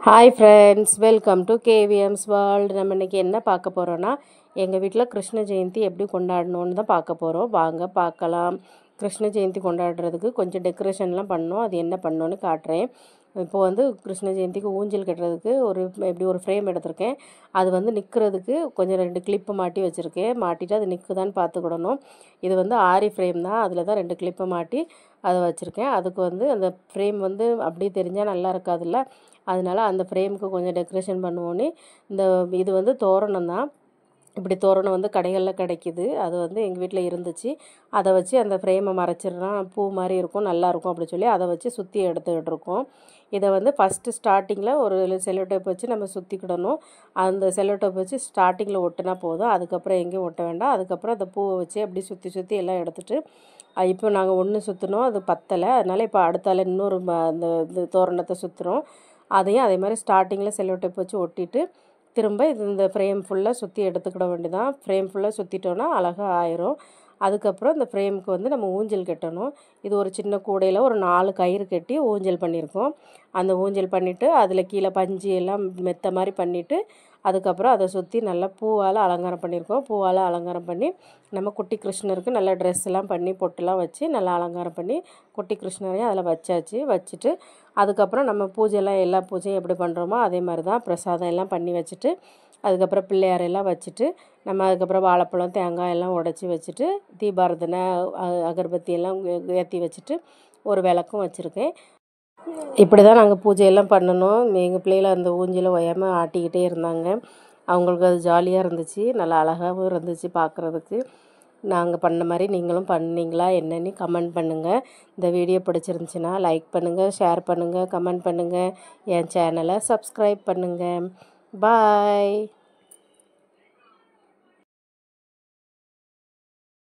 Hi friends, welcome to கேவிஎம்ஸ் world. நம்ம இன்றைக்கி என்ன பார்க்க போகிறோன்னா, எங்கள் வீட்டில் கிருஷ்ண ஜெயந்தி எப்படி கொண்டாடணுன்னு தான் பார்க்க போகிறோம். வாங்க பார்க்கலாம். கிருஷ்ண ஜெயந்தி கொண்டாடுறதுக்கு கொஞ்சம் டெக்கரேஷன்லாம் பண்ணோம். அது என்ன பண்ணோன்னு காட்டுறேன். இப்போது வந்து கிருஷ்ண ஜெயந்திக்கு ஊஞ்சல் கட்டுறதுக்கு ஒரு ஃப்ரேம் எடுத்திருக்கேன். அது வந்து நிற்கிறதுக்கு கொஞ்சம் 2 கிளிப்பு மாட்டி வச்சுருக்கேன். மாட்டிட்டு அது நிற்குதான்னு பார்த்துக்கிடணும். இது வந்து ஆரி ஃப்ரேம் தான். அதில் தான் 2 கிளிப்பை மாட்டி அதை வச்சுருக்கேன். அதுக்கு வந்து அந்த ஃப்ரேம் வந்து அப்படியே தெரிஞ்சால் நல்லா இருக்காதுல்ல. அதனால அந்த ஃப்ரேமுக்கு கொஞ்சம் டெக்கரேஷன் பண்ணுவோன்னு இது வந்து தோரணம் தான். இப்படி தோரணம் வந்து கடைகளில் கிடைக்கிது. அது வந்து எங்கள் வீட்டில் இருந்துச்சு. அதை வச்சு அந்த ஃப்ரேமை மறைச்சிட்றோம். பூ மாதிரி இருக்கும், நல்லாயிருக்கும் அப்படி சொல்லி அதை வச்சு சுற்றி எடுத்துக்கிட்டு இருக்கோம். இதை வந்து ஃபஸ்ட்டு ஸ்டார்டிங்கில் ஒரு செல்லோ டேப் வச்சு நம்ம சுற்றிக்கிடணும். அந்த செல்லோ டேப் வச்சு ஸ்டார்டிங்கில் ஒட்டினா போதும். அதுக்கப்புறம் எங்கேயும் ஒட்ட வேண்டாம். அதுக்கப்புறம் அந்த பூவை வச்சு அப்படி சுற்றி சுற்றி எல்லாம் எடுத்துகிட்டு இப்போ நாங்கள் ஒன்று சுற்றினோம், அது பத்தலை. அதனால் இப்போ அடுத்தால இன்னொரு இந்த தோரணத்தை சுற்றுறோம். அதையும் அதே மாதிரி ஸ்டார்டிங்கில் செல்லோ டேப் வச்சு ஒட்டிட்டு திரும்ப இந்த ஃப்ரேம் ஃபுல்லாக சுற்றி எடுத்துக்கிட வேண்டியதான். ஃப்ரேம் ஃபுல்லாக சுற்றிட்டோன்னா அழகாக ஆயிரும். அதுக்கப்புறம் இந்த ஃப்ரேமுக்கு வந்து நம்ம ஊஞ்சல் கட்டணும். இது ஒரு சின்ன கூடையில் ஒரு 4 கயிறு கட்டி ஊஞ்சல் பண்ணியிருக்கோம். அந்த ஊஞ்சல் பண்ணிவிட்டு அதில் கீழே பஞ்சு எல்லாம் மெத்த மாதிரி பண்ணிவிட்டு அதுக்கப்புறம் அதை சுற்றி நல்லா பூவால் அலங்காரம் பண்ணியிருக்கோம். பூவால் அலங்காரம் பண்ணி நம்ம குட்டி கிருஷ்ணருக்கு நல்லா ட்ரெஸ் எல்லாம் பண்ணி பொட்டுலாம் வச்சு நல்லா அலங்காரம் பண்ணி குட்டி கிருஷ்ணரையும் அதில் வச்சுட்டு அதுக்கப்புறம் நம்ம பூஜைலாம் எல்லா பூஜையும் எப்படி பண்ணுறோமோ அதே மாதிரி தான் பிரசாதம் எல்லாம் பண்ணி வச்சுட்டு அதுக்கப்புறம் பிள்ளையாரெல்லாம் வச்சுட்டு நம்ம அதுக்கப்புறம் வாழைப்பழம் தேங்காய் எல்லாம் உடச்சி வச்சுட்டு தீபாரதனை அகர்பத்தி எல்லாம் ஏற்றி வச்சுட்டு ஒரு விளக்கும் வச்சுருக்கேன். இப்படி தான் நாங்கள் பூஜையெல்லாம் பண்ணணும். எங்கள் பிள்ளைகளை அந்த ஊஞ்சலை ஓயாமல் ஆட்டிக்கிட்டே இருந்தாங்க. அவங்களுக்கு அது ஜாலியாக இருந்துச்சு, நல்லா அழகாகவும் இருந்துச்சு பார்க்குறதுக்கு. நாங்கள் பண்ண மாதிரி நீங்களும் பண்ணீங்களா என்னன்னு கமெண்ட் பண்ணுங்கள். இந்த வீடியோ பிடிச்சிருந்துச்சின்னா லைக் பண்ணுங்கள், ஷேர் பண்ணுங்கள், கமெண்ட் பண்ணுங்கள். என் சேனலை சப்ஸ்கிரைப் பண்ணுங்கள். பாய்.